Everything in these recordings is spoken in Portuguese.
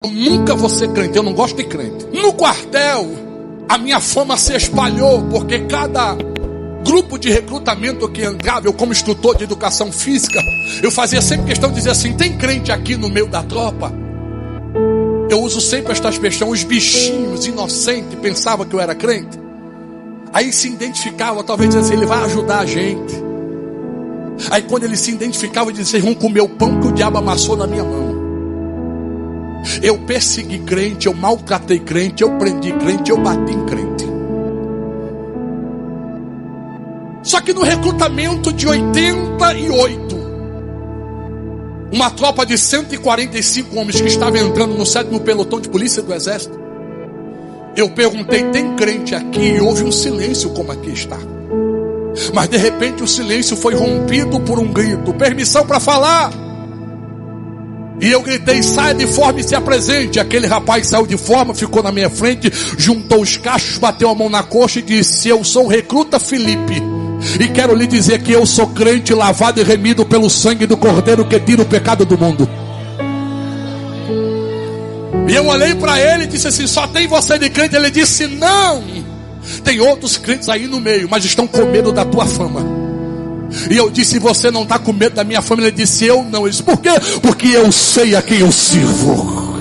Eu nunca vou ser crente, eu não gosto de crente. No quartel, a minha fama se espalhou, porque cada grupo de recrutamento que entrava, eu como instrutor de educação física, eu fazia sempre questão de dizer assim: tem crente aqui no meio da tropa? Eu uso sempre esta expressão. Os bichinhos inocentes pensavam que eu era crente. Aí se identificava, talvez dizia assim: ele vai ajudar a gente. Aí quando ele se identificava, dizia: vocês vão comer o pão que o diabo amassou na minha mão. Eu persegui crente, eu maltratei crente, eu prendi crente, eu bati em crente. Só que no recrutamento de 88, uma tropa de 145 homens que estava entrando no 7º pelotão de polícia do exército, eu perguntei: tem crente aqui? E houve um silêncio como aqui está. Mas de repente o silêncio foi rompido por um grito: permissão para falar. E eu gritei: saia de forma e se apresente. Aquele rapaz saiu de forma, ficou na minha frente, juntou os cachos, bateu a mão na coxa e disse: eu sou o recruta Felipe, e quero lhe dizer que eu sou crente, lavado e remido pelo sangue do Cordeiro que tira o pecado do mundo. E eu olhei para ele e disse assim: só tem você de crente? Ele disse: não, tem outros crentes aí no meio, mas estão com medo da tua fama. E eu disse: você não está com medo da minha fama? Ele disse: eu não. Ele disse: por quê? Porque eu sei a quem eu sirvo.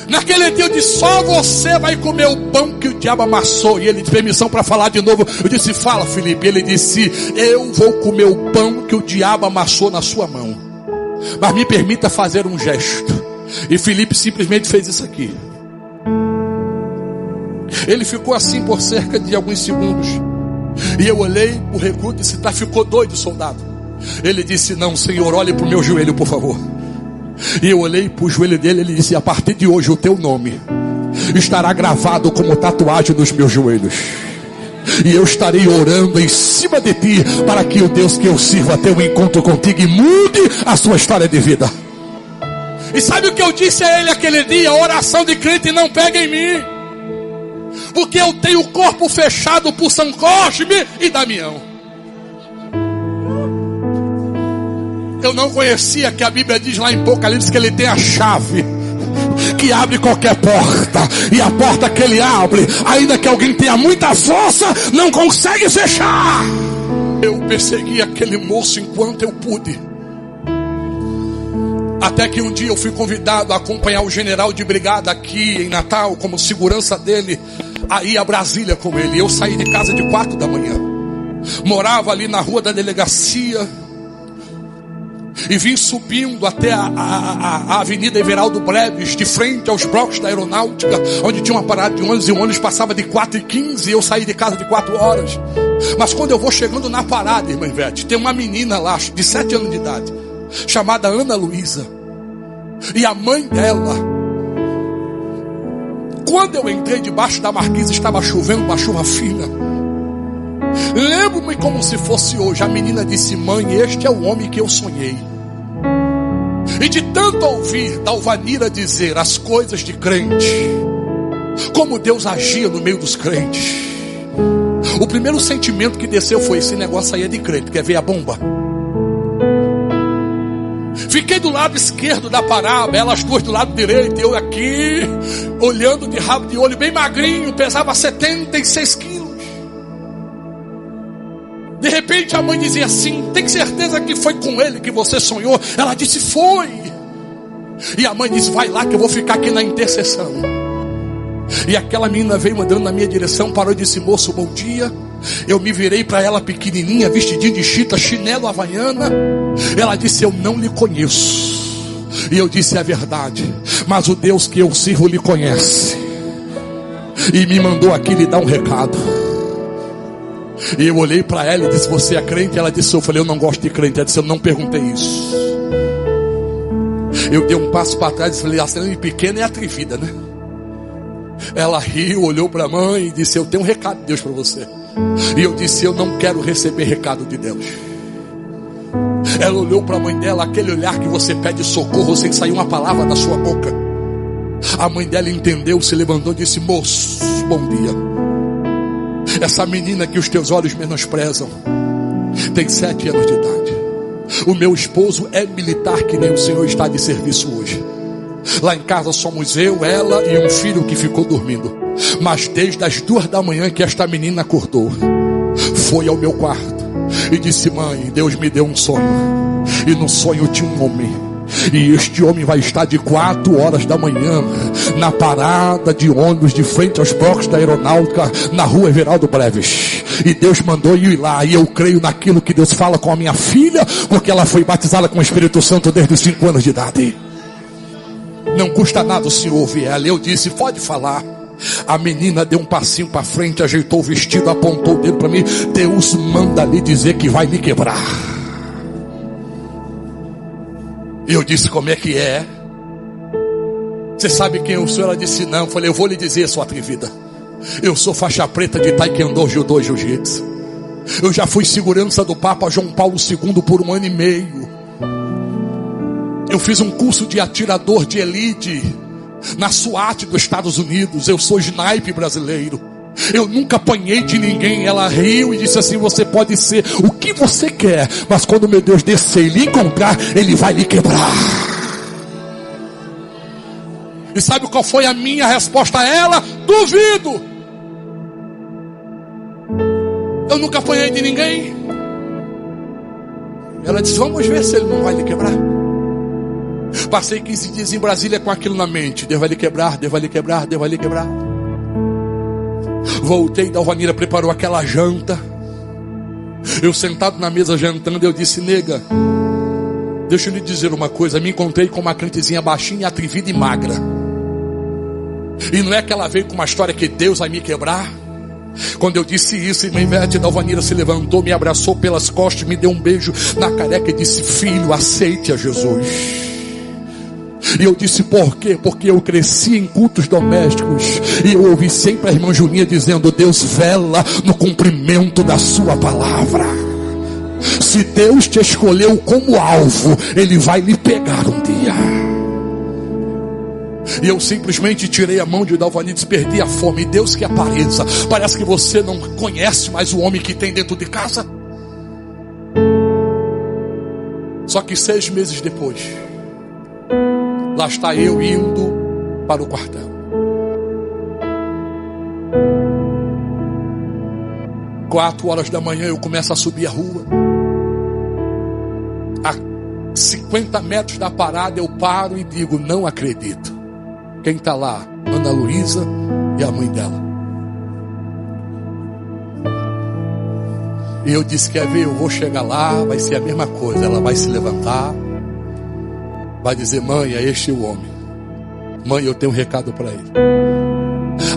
Naquele dia eu disse: só você vai comer o pão que o diabo amassou. E ele disse: permissão para falar de novo. Eu disse: fala, Felipe. Ele disse: eu vou comer o pão que o diabo amassou na sua mão, mas me permita fazer um gesto. E Felipe simplesmente fez isso aqui. Ele ficou assim por cerca de alguns segundos. E eu olhei o recruta e disse: tá, ficou doido, soldado? Ele disse: não, senhor, olhe para o meu joelho, por favor. E eu olhei para o joelho dele. Ele disse: a partir de hoje o teu nome estará gravado como tatuagem nos meus joelhos, e eu estarei orando em cima de ti, para que o Deus que eu sirvo tenha um encontro contigo e mude a sua história de vida. E sabe o que eu disse a ele aquele dia? A oração de crente não pega em mim, porque eu tenho o corpo fechado por São Cosme e Damião. Eu não conhecia que a Bíblia diz lá em Apocalipse que ele tem a chave que abre qualquer porta, e a porta que ele abre, ainda que alguém tenha muita força, não consegue fechar. Eu persegui aquele moço enquanto eu pude, até que um dia eu fui convidado a acompanhar o general de brigada aqui em Natal, como segurança dele, aí a Brasília com ele. Eu saí de casa de 4 da manhã, morava ali na rua da delegacia, e vim subindo até a Avenida Everaldo Breves, de frente aos blocos da aeronáutica, onde tinha uma parada de ônibus, e o ônibus passava de 4h15, e eu saí de casa de 4 horas. Mas quando eu vou chegando na parada, irmã Ivete, tem uma menina lá de 7 anos de idade, chamada Ana Luísa, e a mãe dela. Quando eu entrei debaixo da marquise, estava chovendo, uma chuva fina. Lembro-me como se fosse hoje. A menina disse: mãe, este é o homem que eu sonhei. E de tanto ouvir Dalvanira dizer as coisas de crente, como Deus agia no meio dos crentes, o primeiro sentimento que desceu foi: esse negócio aí é de crente, quer ver a bomba? Fiquei do lado esquerdo da parada, elas duas do lado direito, eu aqui, olhando de rabo de olho, bem magrinho, pesava 76 quilos. De repente a mãe dizia assim: tem certeza que foi com ele que você sonhou? Ela disse: foi. E a mãe disse: vai lá que eu vou ficar aqui na intercessão. E aquela menina veio andando na minha direção, parou e disse: moço, bom dia. Eu me virei para ela, pequenininha, vestidinha de chita, chinelo havaiana. Ela disse: eu não lhe conheço. E eu disse: é verdade, mas o Deus que eu sirvo lhe conhece, e me mandou aqui lhe dar um recado. E eu olhei para ela e disse: você é crente? Ela disse: eu falei: eu não gosto de crente. Ela disse: eu não perguntei isso. Eu dei um passo para trás e falei: a cena pequena é atrevida, né? Ela riu, olhou para a mãe e disse: eu tenho um recado de Deus para você. E eu disse: eu não quero receber recado de Deus. Ela olhou para a mãe dela, aquele olhar que você pede socorro sem sair uma palavra da sua boca. A mãe dela entendeu, se levantou e disse: moço, bom dia. Essa menina que os teus olhos menosprezam tem 7 anos de idade. O meu esposo é militar, que nem o senhor está de serviço hoje. Lá em casa somos eu, ela e um filho que ficou dormindo. Mas desde as 2 da manhã que esta menina acordou, foi ao meu quarto e disse: mãe, Deus me deu um sonho. E no sonho tinha um homem. E este homem vai estar de 4 horas da manhã na parada de ônibus de frente aos blocos da aeronáutica, na rua Everaldo Breves. E Deus mandou eu ir lá. E eu creio naquilo que Deus fala com a minha filha, porque ela foi batizada com o Espírito Santo desde os 5 anos de idade. Não custa nada o senhor ouvir ela. Eu disse: pode falar. A menina deu um passinho para frente, ajeitou o vestido, apontou o dedo para mim: Deus manda lhe dizer que vai lhe quebrar. Eu disse: como é que é? Você sabe quem eu sou? Ela disse: não. Eu falei: eu vou lhe dizer, sua atrevida. Eu sou faixa preta de taekwondo, judô e jiu-jitsu. Eu já fui segurança do Papa João Paulo II por 1 ano e meio. Eu fiz um curso de atirador de elite na SWAT dos Estados Unidos. Eu sou sniper brasileiro. Eu nunca apanhei de ninguém. Ela riu e disse assim: você pode ser o que você quer, mas quando meu Deus descer e lhe encontrar, Ele vai lhe quebrar. E sabe qual foi a minha resposta a ela? Duvido. Eu nunca apanhei de ninguém. Ela disse: vamos ver se Ele não vai lhe quebrar. Passei 15 dias em Brasília com aquilo na mente: Deus vai lhe quebrar, Deus vai lhe quebrar, Deus vai lhe quebrar. Voltei, Dalvanira preparou aquela janta. Eu sentado na mesa jantando, eu disse: nega, deixa eu lhe dizer uma coisa. Me encontrei com uma crentezinha baixinha, atrevida e magra. E não é que ela veio com uma história que Deus vai me quebrar. Quando eu disse isso, irmã Ivete, Dalvanira se levantou, me abraçou pelas costas, me deu um beijo na careca e disse: filho, aceite a Jesus. E eu disse: por quê? Porque eu cresci em cultos domésticos e eu ouvi sempre a irmã Julinha dizendo: Deus vela no cumprimento da sua palavra. Se Deus te escolheu como alvo, Ele vai lhe pegar um dia. E eu simplesmente tirei a mão de Dalvanira e disse: perdi a fome. E Deus que apareça. Parece que você não conhece mais o homem que tem dentro de casa. Só que 6 meses depois, lá está eu indo para o quartel. 4 horas da manhã eu começo a subir a rua. A 50 metros da parada eu paro e digo: não acredito. Quem está lá? Ana Luísa e a mãe dela. E eu disse: quer ver? Eu vou chegar lá, vai ser a mesma coisa. Ela vai se levantar, vai dizer: mãe, é este o homem. Mãe, eu tenho um recado para ele.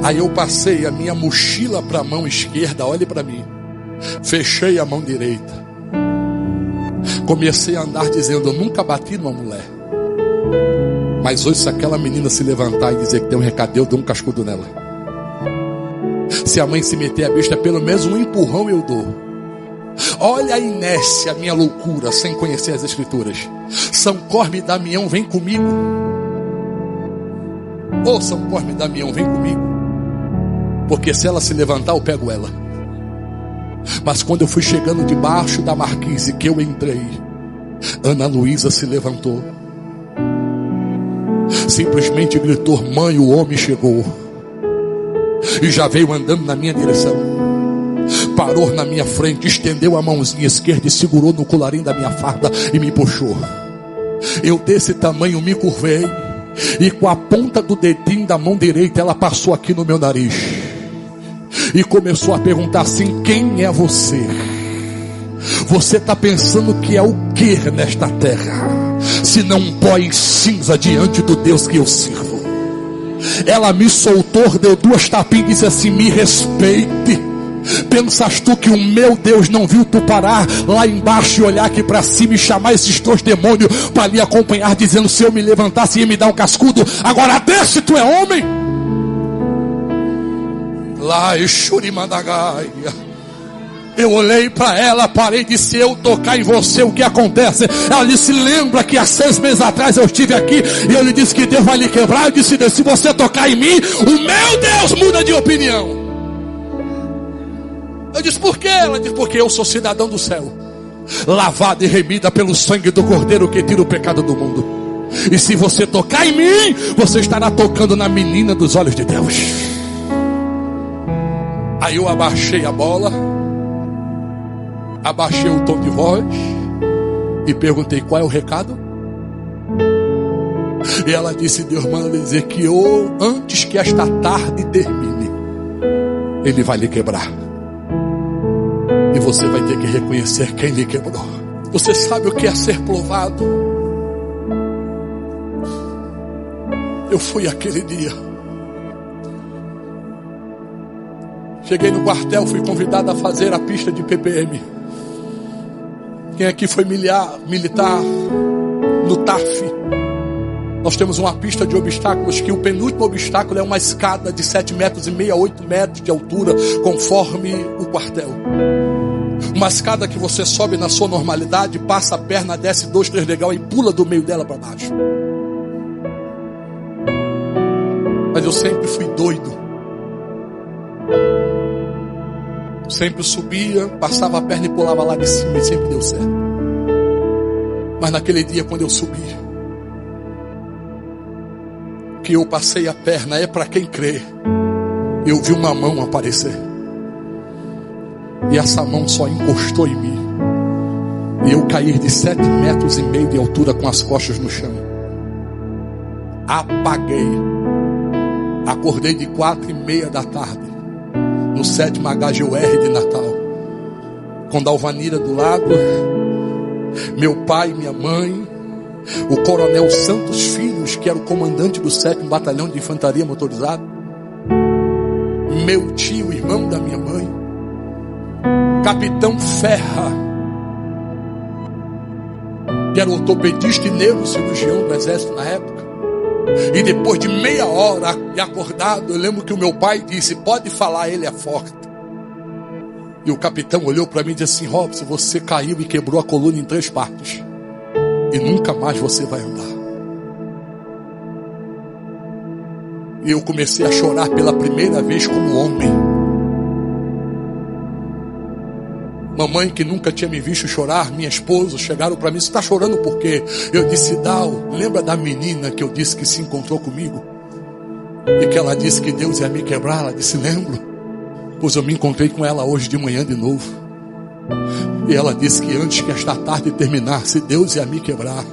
Aí eu passei a minha mochila para a mão esquerda. Olhe para mim. Fechei a mão direita. Comecei a andar dizendo: eu nunca bati numa mulher. Mas hoje, se aquela menina se levantar e dizer que tem um recado, eu dou um cascudo nela. Se a mãe se meter a besta, pelo menos um empurrão eu dou. Olha a inércia, a minha loucura, sem conhecer as escrituras. São Cosme e Damião, vem comigo. Ô São Cosme e Damião, vem comigo. Porque se ela se levantar, eu pego ela. Mas quando eu fui chegando debaixo da marquise que eu entrei, Ana Luísa se levantou. Simplesmente gritou: mãe, o homem chegou. E já veio andando na minha direção. Parou na minha frente, estendeu a mãozinha esquerda e segurou no colarinho da minha farda e me puxou. Eu desse tamanho me curvei e com a ponta do dedinho da mão direita ela passou aqui no meu nariz e começou a perguntar assim: quem é você? Você está pensando que é o que nesta terra, se não um pó em cinza diante do Deus que eu sirvo? Ela me soltou, deu 2 tapinhas e disse assim: me respeite. Pensas tu que o meu Deus não viu tu parar lá embaixo e olhar aqui para cima e chamar esses 2 demônios para lhe acompanhar, dizendo: se eu me levantasse ia me dar um cascudo, agora desce, tu é homem? Lá Exurimadagaia. Eu olhei para ela, parei e disse: eu tocar em você, o que acontece? Ela disse: lembra que há 6 meses atrás eu estive aqui e eu lhe disse que Deus vai lhe quebrar? Eu disse: se você tocar em mim, o meu Deus muda de opinião. Eu disse: por quê? Ela disse: porque eu sou cidadão do céu. lavada e remida pelo sangue do Cordeiro que tira o pecado do mundo. E se você tocar em mim, você estará tocando na menina dos olhos de Deus. Aí eu abaixei a bola, abaixei o tom de voz e perguntei: qual é o recado? E ela disse: Deus manda dizer que antes que esta tarde termine, Ele vai lhe quebrar. E você vai ter que reconhecer quem lhe quebrou. Você sabe o que é ser provado? Eu fui aquele dia. Cheguei no quartel, fui convidado a fazer a pista de PPM. Quem aqui foi militar no TAF? Nós temos uma pista de obstáculos que o penúltimo obstáculo é uma escada de 7,5 metros a 8 metros de altura, conforme o quartel. Uma escada que você sobe na sua normalidade, passa a perna, desce 2, 3 degraus e pula do meio dela para baixo. Mas eu sempre fui doido. Sempre subia, passava a perna e pulava lá de cima e sempre deu certo. Mas naquele dia, quando eu subi, que eu passei a perna, é para quem crê, eu vi uma mão aparecer. E essa mão só encostou em mim. E eu caí de 7,5 metros de altura com as costas no chão. Apaguei. Acordei de 4:30 da tarde, no 7º HGUR de Natal, com Dalvanira do lado, meu pai, minha mãe, o coronel Santos Filhos, que era o comandante do 7º Batalhão de Infantaria Motorizada, meu tio, irmão da minha mãe, Capitão Ferra, que era ortopedista e neurocirurgião do exército na época. E depois de meia hora de acordado, eu lembro que o meu pai disse: pode falar, ele é forte. E o capitão olhou para mim e disse assim: Robson, você caiu e quebrou a coluna em 3 partes. E nunca mais você vai andar. E eu comecei a chorar pela primeira vez como homem. Mamãe, que nunca tinha me visto chorar, minha esposa, chegaram para mim: você está chorando por quê? Eu disse: Dal, lembra da menina que eu disse que se encontrou comigo? E que ela disse que Deus ia me quebrar? Ela disse: lembro, pois eu me encontrei com ela hoje de manhã de novo. E ela disse que antes que esta tarde terminasse, Deus ia me quebrar.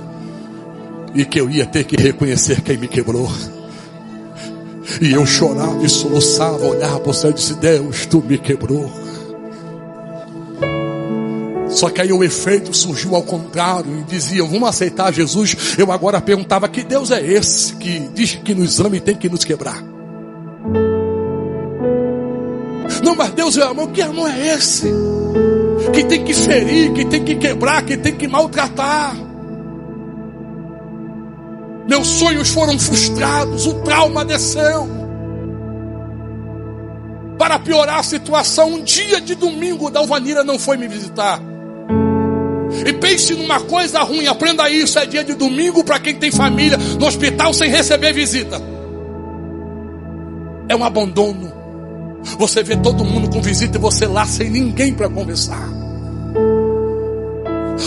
E que eu ia ter que reconhecer quem me quebrou. E eu chorava e soluçava, olhava para o céu e disse: Deus, tu me quebrou. Só que aí o efeito surgiu ao contrário e diziam: vamos aceitar Jesus. Eu agora perguntava: que Deus é esse que diz que nos ama e tem que nos quebrar? Não, mas Deus é amor. Que amor é esse? Que tem que ferir, que tem que quebrar, que tem que maltratar. Meus sonhos foram frustrados, o trauma desceu. Para piorar a situação, um dia de domingo, Dalvanira não foi me visitar. E pense numa coisa ruim, aprenda isso: é dia de domingo para quem tem família no hospital sem receber visita. É um abandono. Você vê todo mundo com visita e você lá sem ninguém para conversar.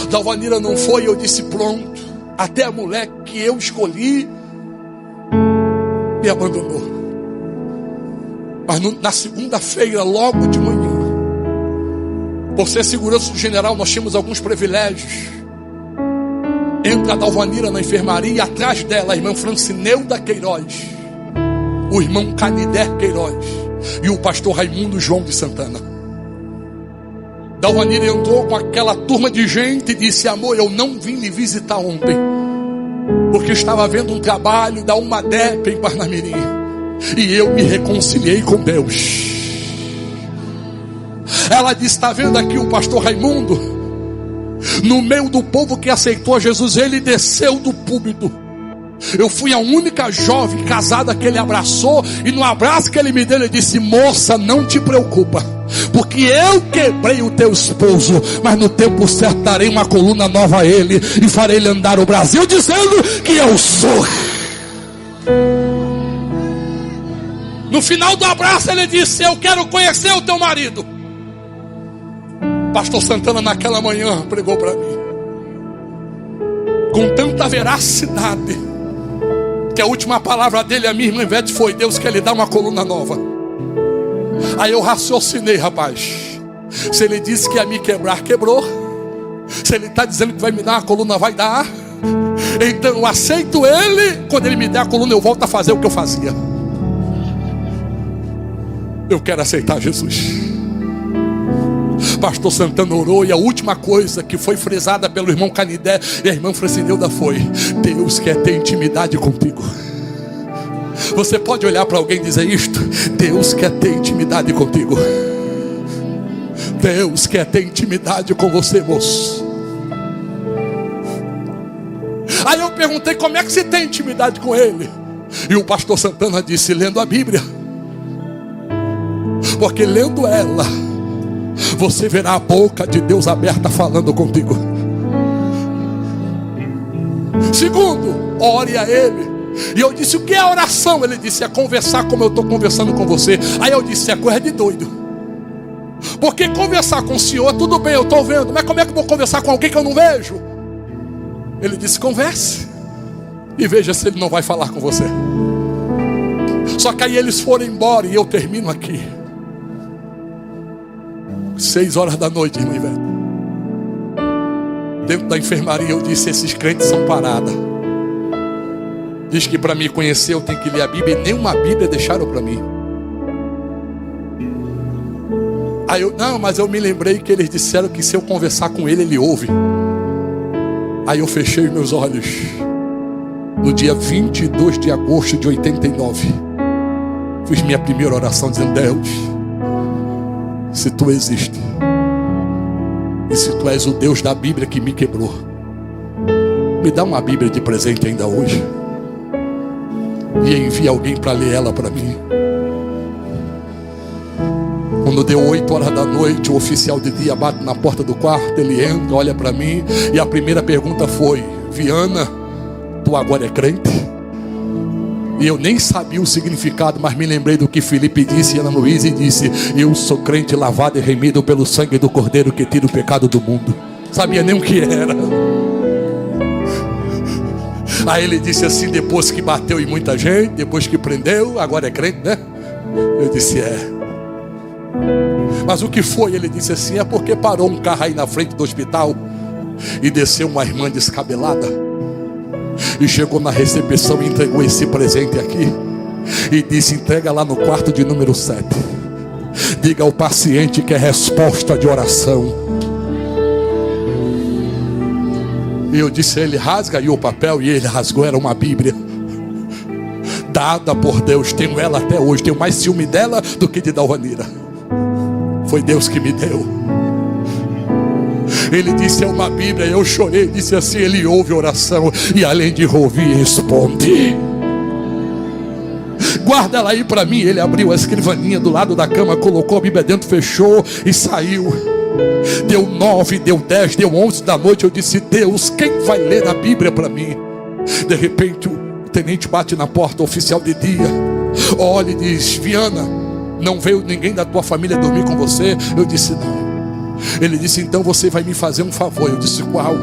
Dalvanira não foi, eu disse: pronto. Até a mulher que eu escolhi me abandonou. Mas na segunda-feira, logo de manhã, por ser segurança do general, nós tínhamos alguns privilégios. Entra a Dalvanira na enfermaria e atrás dela a irmã Francineuda Queiroz, o irmão Canidé Queiroz e o pastor Raimundo João de Santana. Dalvanira entrou com aquela turma de gente e disse: amor, eu não vim lhe visitar ontem, porque estava vendo um trabalho da UMADEP em Parnamirim, e eu me reconciliei com Deus. Ela disse: está vendo aqui o pastor Raimundo? No meio do povo que aceitou a Jesus, ele desceu do púlpito. Eu fui a única jovem casada que ele abraçou, e no abraço que ele me deu, ele disse: moça, não te preocupa, porque eu quebrei o teu esposo, mas no tempo certo darei uma coluna nova a ele e farei ele andar o Brasil, dizendo que eu sou. No final do abraço ele disse: eu quero conhecer o teu marido. Pastor Santana naquela manhã pregou para mim com tanta veracidade, que a última palavra dele, a minha irmã Ivete, foi: Deus quer lhe dar uma coluna nova. Aí eu raciocinei, rapaz, se ele disse que ia me quebrar, quebrou. Se ele está dizendo que vai me dar uma coluna, vai dar. Então eu aceito ele. Quando ele me der a coluna, eu volto a fazer o que eu fazia. Eu quero aceitar Jesus. Pastor Santana orou, e a última coisa que foi frisada pelo irmão Canidé e a irmã Francineuda foi: Deus quer ter intimidade contigo. Você pode olhar para alguém e dizer isto: Deus quer ter intimidade contigo. Deus quer ter intimidade com você, moço. Aí eu perguntei: como é que se tem intimidade com Ele? E o pastor Santana disse: lendo a Bíblia. Porque lendo ela, você verá a boca de Deus aberta falando contigo. Segundo, ore a Ele. E eu disse: o que é oração? Ele disse: é conversar como eu estou conversando com você. Aí eu disse: é coisa de doido. Porque conversar com o Senhor, tudo bem, eu estou vendo, mas como é que eu vou conversar com alguém que eu não vejo? Ele disse: converse e veja se Ele não vai falar com você. Só que aí eles foram embora, e eu termino aqui. 6 horas da noite, irmã Ivete, dentro da enfermaria, eu disse: esses crentes são parada. Diz que para me conhecer eu tenho que ler a Bíblia, e nenhuma Bíblia deixaram para mim. Aí eu: não, mas eu me lembrei que eles disseram que se eu conversar com ele, ele ouve. Aí eu fechei meus olhos. No dia 22 de agosto de 89, fiz minha primeira oração dizendo: Deus, se Tu existes, e se Tu és o Deus da Bíblia que me quebrou, me dá uma Bíblia de presente ainda hoje, e envia alguém para ler ela para mim. Quando deu 8 horas da noite, o oficial de dia bate na porta do quarto. Ele entra, olha para mim, e a primeira pergunta foi: Viana, tu agora é crente? E eu nem sabia o significado, mas me lembrei do que Felipe disse, e Ana Luísa disse: eu sou crente, lavado e remido pelo sangue do Cordeiro que tira o pecado do mundo. Sabia nem o que era. Aí ele disse assim, depois que bateu em muita gente, depois que prendeu, agora é crente, né? Eu disse: é. Mas o que foi? Ele disse assim: é porque parou um carro aí na frente do hospital e desceu uma irmã descabelada e chegou na recepção e entregou esse presente aqui e disse: entrega lá no quarto de número 7. Diga ao paciente que é resposta de oração. E eu disse a ele: rasga aí o papel. E ele rasgou, era uma Bíblia dada por Deus. Tenho ela até hoje, tenho mais ciúme dela do que de Dalvanira. Foi Deus que me deu. Ele disse: é uma Bíblia. Eu chorei, disse assim: Ele ouve oração, e além de ouvir, responde. Guarda ela aí para mim. Ele abriu a escrivaninha do lado da cama, colocou a Bíblia dentro, fechou e saiu. Deu 9, deu 10, deu 11 da noite. Eu disse: Deus, quem vai ler a Bíblia para mim? De repente o tenente bate na porta, o oficial de dia olha e diz: Viana, não veio ninguém da tua família dormir com você? Eu disse: não. Ele disse: então você vai me fazer um favor. Eu disse: qual?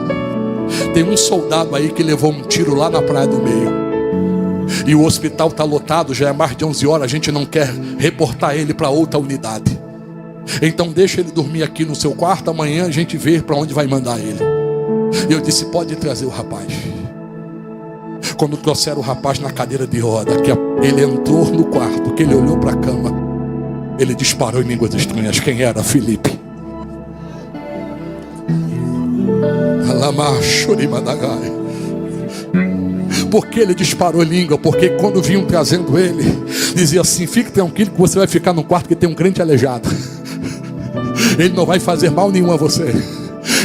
Tem um soldado aí que levou um tiro lá na Praia do Meio, e o hospital está lotado, já é mais de 11 horas. A gente não quer reportar ele para outra unidade. Então deixa ele dormir aqui no seu quarto. Amanhã a gente vê para onde vai mandar ele. E eu disse: pode trazer o rapaz. Quando trouxeram o rapaz na cadeira de roda, que ele entrou no quarto, que ele olhou para a cama, ele disparou em línguas estranhas. Quem era? Felipe. Por que ele disparou em língua? Porque quando vinham trazendo ele, dizia assim: fique tranquilo que você vai ficar no quarto que tem um crente aleijado. Ele não vai fazer mal nenhum a você.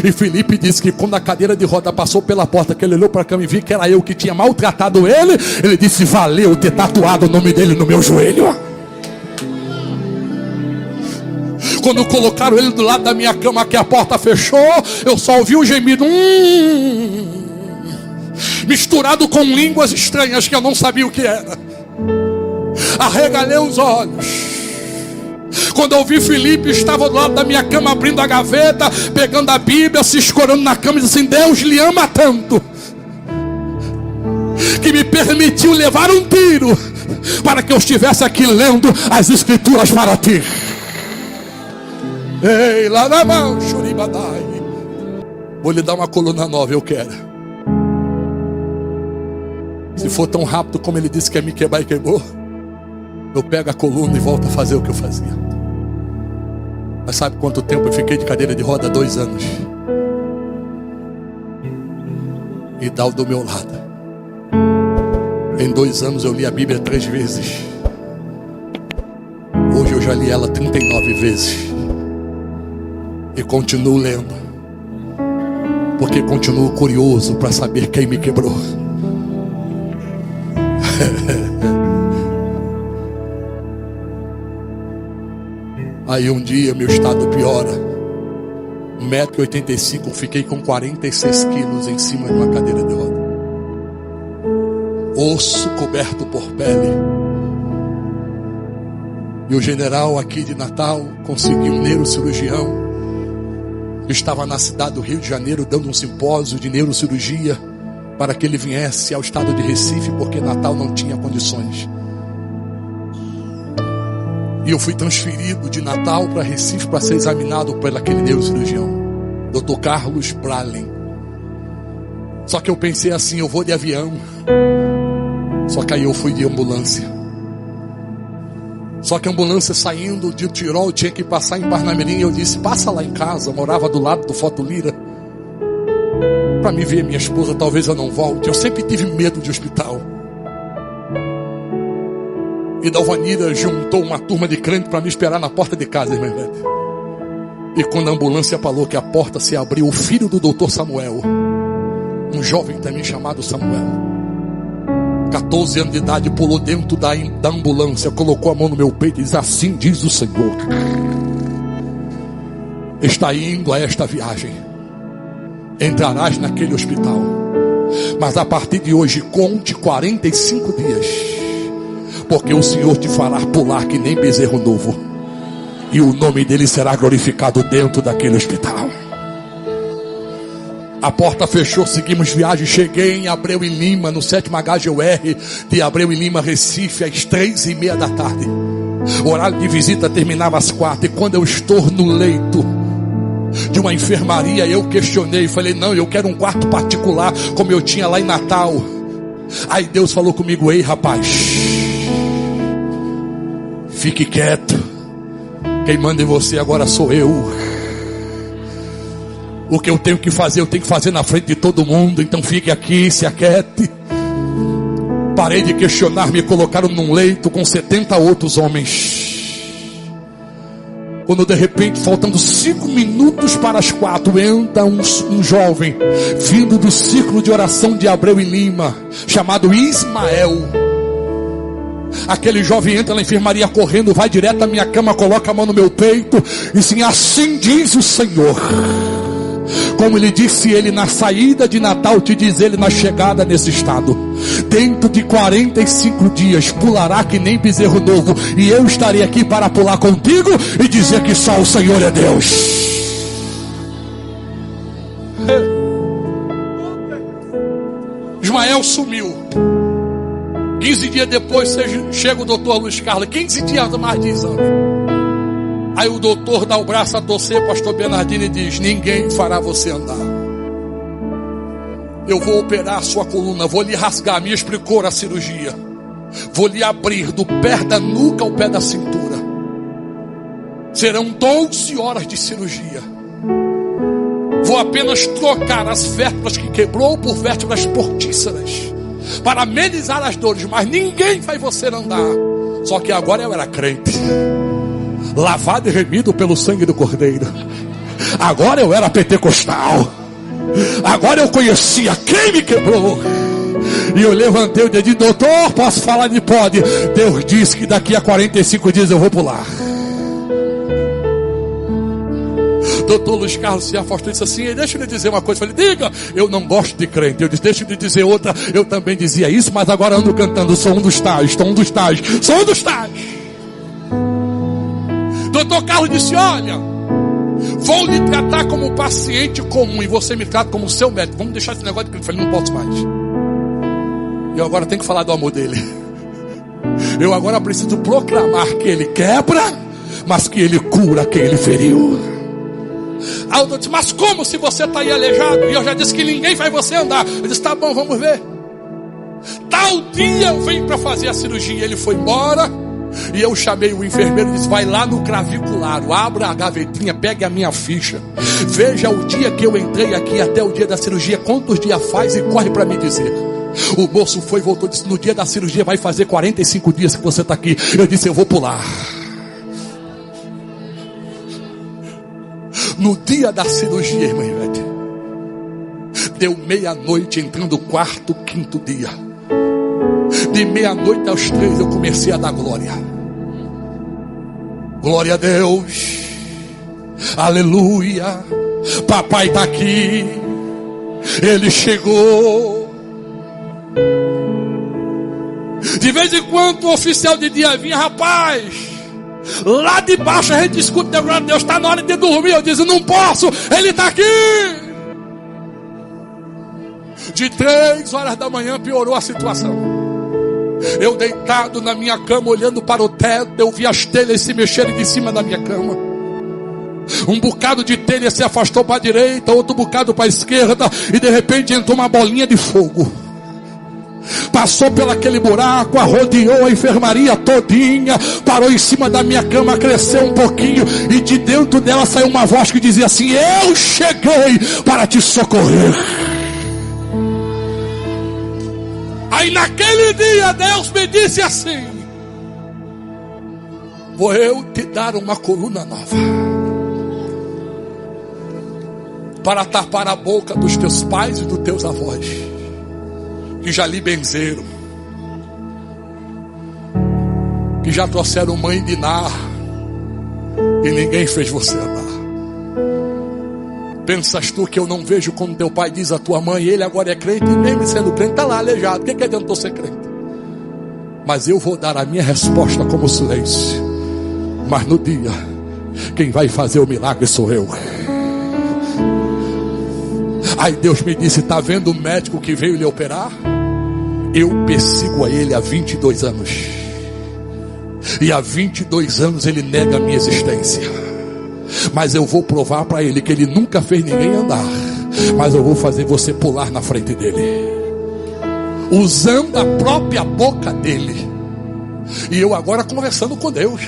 E Felipe disse que quando a cadeira de roda passou pela porta, que ele olhou para a cama e viu que era eu que tinha maltratado ele, ele disse: valeu ter tatuado o nome dele no meu joelho. Quando colocaram ele do lado da minha cama, que a porta fechou, eu só ouvi um gemido misturado com línguas estranhas que eu não sabia o que era. Arregalei os olhos. Quando eu vi Felipe, estava do lado da minha cama, abrindo a gaveta, pegando a Bíblia, se escorando na cama e disse assim: Deus lhe ama tanto que me permitiu levar um tiro para que eu estivesse aqui lendo as escrituras para ti. Ei, lá na mão, Shuribadai. Vou lhe dar uma coluna nova, eu quero. Se for tão rápido como ele disse que ia me quebrar e queimou, eu pego a coluna e volto a fazer o que eu fazia. Mas sabe quanto tempo eu fiquei de cadeira de roda? 2 anos. E dá o do meu lado. Em 2 anos eu li a Bíblia 3 vezes. Hoje eu já li ela 39 vezes. E continuo lendo, porque continuo curioso para saber quem me quebrou. Aí um dia meu estado piora. 1,85 m, fiquei com 46 quilos em cima de uma cadeira de roda. Osso coberto por pele. E o general aqui de Natal conseguiu um neurocirurgião. Eu estava na cidade do Rio de Janeiro dando um simpósio de neurocirurgia para que ele viesse ao estado de Recife, porque Natal não tinha condições. E eu fui transferido de Natal para Recife para ser examinado por aquele neurocirurgião, Dr. Carlos Bralen. Só que eu pensei assim: eu vou de avião. Só que aí eu fui de ambulância. Só que a ambulância saindo de Tirol tinha que passar em Parnamirim. E eu disse: passa lá em casa. Eu morava do lado do Foto Lira, para me ver minha esposa, talvez eu não volte. Eu sempre tive medo de hospital. E Dalvanira juntou uma turma de crente para me esperar na porta de casa, irmã Ivete. E quando a ambulância falou que a porta se abriu, o filho do doutor Samuel, um jovem também chamado Samuel, 14 anos de idade, pulou dentro da ambulância, colocou a mão no meu peito e disse: assim diz o Senhor, está indo a esta viagem, entrarás naquele hospital, mas a partir de hoje conte 45 dias, porque o Senhor te fará pular que nem bezerro novo, e o nome dele será glorificado dentro daquele hospital. A porta fechou, seguimos viagem. Cheguei em Abreu e Lima, no 7º HGUR de Abreu e Lima, Recife, às 3h30 da tarde. O horário de visita terminava às 4h. E quando eu estou no leito de uma enfermaria, eu questionei, falei: não, eu quero um quarto particular, como eu tinha lá em Natal. Aí Deus falou comigo: ei rapaz, fique quieto, quem manda em você agora sou eu. O que eu tenho que fazer, eu tenho que fazer na frente de todo mundo. Então fique aqui, se aquiete. Parei de questionar, me colocaram num leito com 70 outros homens. Quando de repente, faltando 5 minutos para as 4, entra um jovem vindo do círculo de oração de Abreu e Lima, chamado Ismael. Aquele jovem entra na enfermaria correndo, vai direto à minha cama, coloca a mão no meu peito e assim: assim diz o Senhor. Como ele disse ele na saída de Natal, te diz ele na chegada nesse estado: dentro de 45 dias pulará que nem bezerro novo, e eu estarei aqui para pular contigo e dizer que só o Senhor é Deus. Ismael sumiu. 15 dias depois chega o doutor Luiz Carlos. 15 dias mais de exame. Aí o doutor dá o braço a torcer, pastor Bernardino, e diz: ninguém fará você andar. Eu vou operar a sua coluna, vou lhe rasgar, me explicou a cirurgia. Vou lhe abrir do pé da nuca ao pé da cintura. Serão 12 horas de cirurgia. Vou apenas trocar as vértebras que quebrou por vértebras portíceras, para amenizar as dores, mas ninguém vai você andar. Só que agora eu era crente, lavado e remido pelo sangue do Cordeiro. Agora eu era pentecostal. Agora eu conhecia quem me quebrou. E eu levantei o dedinho: doutor, posso falar? De pode. Deus disse que daqui a 45 dias eu vou pular. Doutor Luiz Carlos se afastou e disse assim: deixa eu lhe dizer uma coisa. Eu falei: diga. Eu não gosto de crente. Eu disse: deixa eu lhe dizer outra. Eu também dizia isso, mas agora ando cantando: sou um dos tais, sou um dos tais, sou um dos tais. Doutor doutor Carlos disse: olha, vou lhe tratar como paciente comum e você me trata como seu médico. Vamos deixar esse negócio de que eu falei, não posso mais. Eu agora tenho que falar do amor dele. Eu agora preciso proclamar que ele quebra, mas que ele cura quem ele feriu. Aí eu disse: mas como se você está aí aleijado? E eu já disse que ninguém faz você andar. Eu disse: tá bom, vamos ver. Tal dia eu venho para fazer a cirurgia. Ele foi embora. E eu chamei o enfermeiro e disse: vai lá no claviculário, abra a gavetinha, pegue a minha ficha, veja o dia que eu entrei aqui até o dia da cirurgia, quantos dias faz, e corre para me dizer. O moço foi e voltou e disse: no dia da cirurgia vai fazer 45 dias que você está aqui. Eu disse: eu vou pular. No dia da cirurgia, irmã Ivete, deu meia-noite, entrando o quarto, quinto dia. De meia-noite aos 3 eu comecei a dar glória. Glória a Deus. Aleluia. Papai está aqui. Ele chegou. De vez em quando o oficial de dia vinha: rapaz, lá de baixo a gente escuta a glória de Deus, está na hora de dormir. Eu disse: não posso, ele está aqui. De 3 horas da manhã piorou a situação. Eu deitado na minha cama, olhando para o teto, eu vi as telhas se mexerem de cima da minha cama. Um bocado de telha se afastou para a direita, outro bocado para a esquerda, e de repente entrou uma bolinha de fogo. Passou pelaquele buraco, arrodeou a enfermaria todinha, parou em cima da minha cama, cresceu um pouquinho, e de dentro dela saiu uma voz que dizia assim: eu cheguei para te socorrer. Aí naquele dia Deus me disse assim: vou eu te dar uma coluna nova, para tapar a boca dos teus pais e dos teus avós, que já lhe benzeram, que já trouxeram mãe de Nar, e ninguém fez você andar. Pensas tu que eu não vejo quando teu pai diz à tua mãe: ele agora é crente, e mesmo sendo crente está lá aleijado, o que adiantou ser crente? Mas eu vou dar a minha resposta como silêncio. Mas no dia, quem vai fazer o milagre sou eu. Aí Deus me disse: está vendo o médico que veio lhe operar? Eu persigo a ele há 22 anos, e há 22 anos ele nega a minha existência. Mas eu vou provar para ele que ele nunca fez ninguém andar. Mas eu vou fazer você pular na frente dele, usando a própria boca dele. E eu agora conversando com Deus: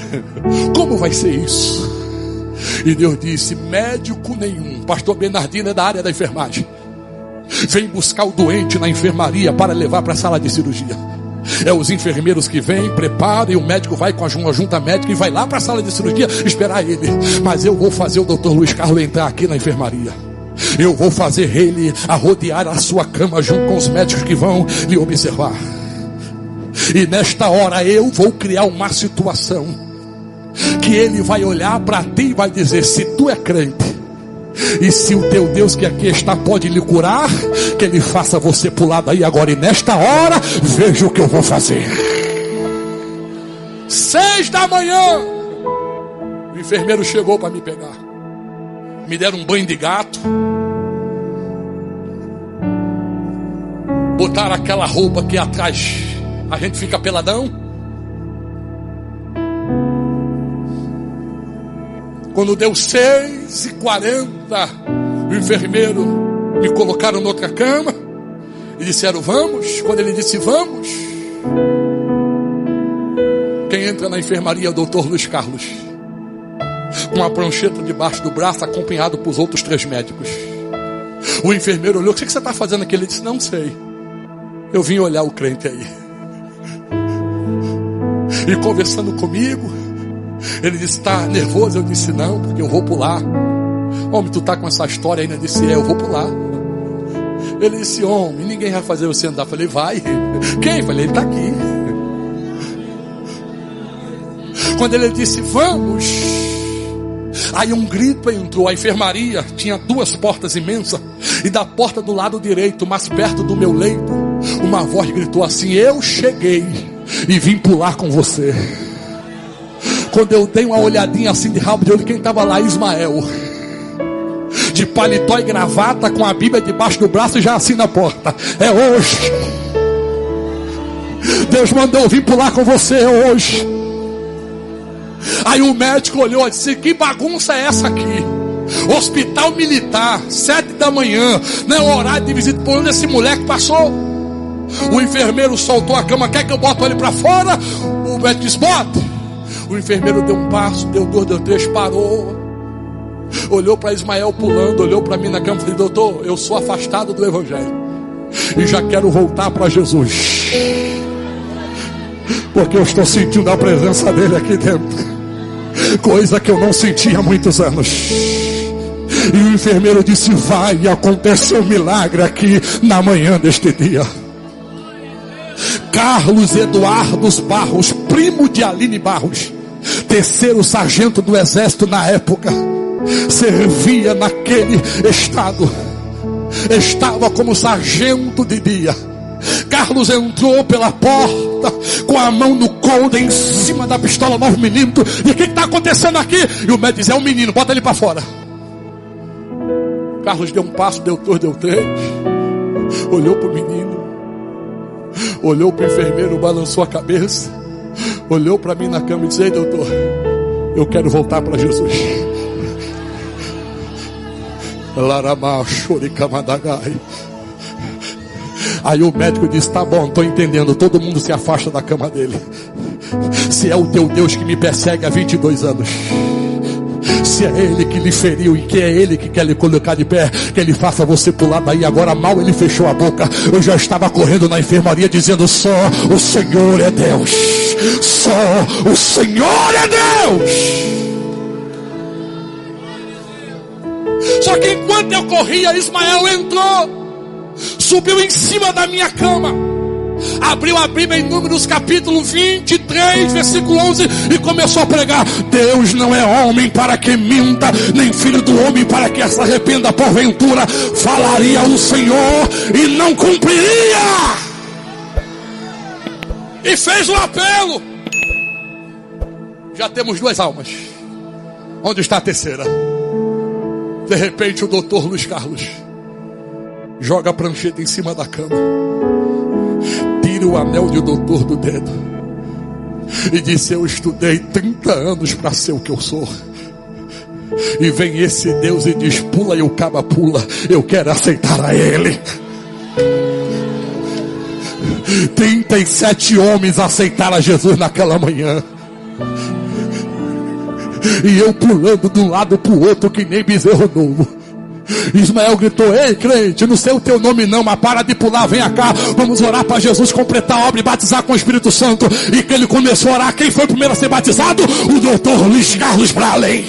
como vai ser isso? E Deus disse: médico nenhum, pastor Bernardino é da área da enfermagem, vem buscar o doente na enfermaria para levar para a sala de cirurgia. É os enfermeiros que vêm, preparam, e o médico vai com a junta médica e vai lá para a sala de cirurgia esperar ele. Mas eu vou fazer o doutor Luiz Carlos entrar aqui na enfermaria. Eu vou fazer ele arrodear a sua cama junto com os médicos que vão lhe observar. E nesta hora eu vou criar uma situação que ele vai olhar para ti e vai dizer: se tu é crente, e se o teu Deus que aqui está pode lhe curar, que ele faça você pular daí agora. E nesta hora, veja o que eu vou fazer. 6 da manhã, o enfermeiro chegou para me pegar. Me deram um banho de gato, botaram aquela roupa que atrás a gente fica peladão. Quando deu 6h40, o enfermeiro me colocaram noutra cama e disseram: vamos. Quando ele disse vamos, quem entra na enfermaria é o doutor Luiz Carlos, com uma prancheta debaixo do braço, acompanhado por outros 3 médicos. O enfermeiro olhou: o que você está fazendo aqui? Ele disse: não sei, eu vim olhar o crente aí. E conversando comigo, ele disse: está nervoso? Eu disse: não, porque eu vou pular. Homem, tu está com essa história ainda? Eu disse: eu vou pular. Ele disse: homem, ninguém vai fazer você andar. Eu falei: vai. Quem? Eu falei: ele está aqui. Quando ele disse: vamos, aí um grito entrou. A enfermaria tinha 2 portas imensas, e da porta do lado direito, mais perto do meu leito, uma voz gritou assim: eu cheguei e vim pular com você. Quando eu dei uma olhadinha assim de rabo de olho, quem estava lá? Ismael, de paletó e gravata, com a Bíblia debaixo do braço e já assim na porta. É hoje. Deus mandou eu vir pular com você hoje. Aí o médico olhou e disse: que bagunça é essa aqui? Hospital militar, 7 da manhã, não é o horário de visita. Por onde esse moleque passou? O enfermeiro soltou a cama: quer que eu bote ele para fora? O médico disse: bote. O enfermeiro deu um passo, deu 2, deu 3, parou, olhou para Ismael pulando, olhou para mim na cama e falou: doutor, eu sou afastado do evangelho e já quero voltar para Jesus, porque eu estou sentindo a presença dele aqui dentro, coisa que eu não sentia há muitos anos. E o enfermeiro disse: vai acontecer um milagre aqui na manhã deste dia. Carlos Eduardo Barros, primo de Aline Barros, 3º sargento do exército na época, servia naquele estado, estava como sargento de dia. Carlos entrou pela porta com a mão no coldre, em cima da pistola 9mm. E o que está acontecendo aqui? E o médico diz: é um menino, bota ele para fora. Carlos deu um passo, deu 2, deu 3, olhou para o menino, olhou para o enfermeiro, balançou a cabeça, olhou para mim na cama e disse: ei, doutor, eu quero voltar para Jesus. Aí o médico disse: tá bom, estou entendendo. Todo mundo se afasta da cama dele. Se é o teu Deus que me persegue há 22 anos, se é ele que lhe feriu e que é ele que quer lhe colocar de pé, que ele faça você pular daí agora. Mal ele fechou a boca, eu já estava correndo na enfermaria dizendo: só o Senhor é Deus, só o Senhor é Deus. Só que enquanto eu corria, Ismael entrou, subiu em cima da minha cama, abriu a Bíblia em Números capítulo 23, versículo 11, e começou a pregar: Deus não é homem para que minta, nem filho do homem para que se arrependa. Porventura falaria o Senhor e não cumpriria. E fez um apelo. Já temos 2 almas. Onde está a terceira? De repente o doutor Luiz Carlos joga a prancheta em cima da cama, tira o anel de doutor do dedo e disse: eu estudei 30 anos para ser o que eu sou. E vem esse Deus e diz: pula, e o caba pula. Eu quero aceitar a ele. 37 homens aceitaram a Jesus naquela manhã. E eu pulando de um lado para o outro que nem bezerro novo. Ismael gritou: ei, crente, não sei o teu nome não, mas para de pular, venha cá, vamos orar para Jesus completar a obra e batizar com o Espírito Santo. E que ele começou a orar. Quem foi o primeiro a ser batizado? O doutor Luiz Carlos, para além.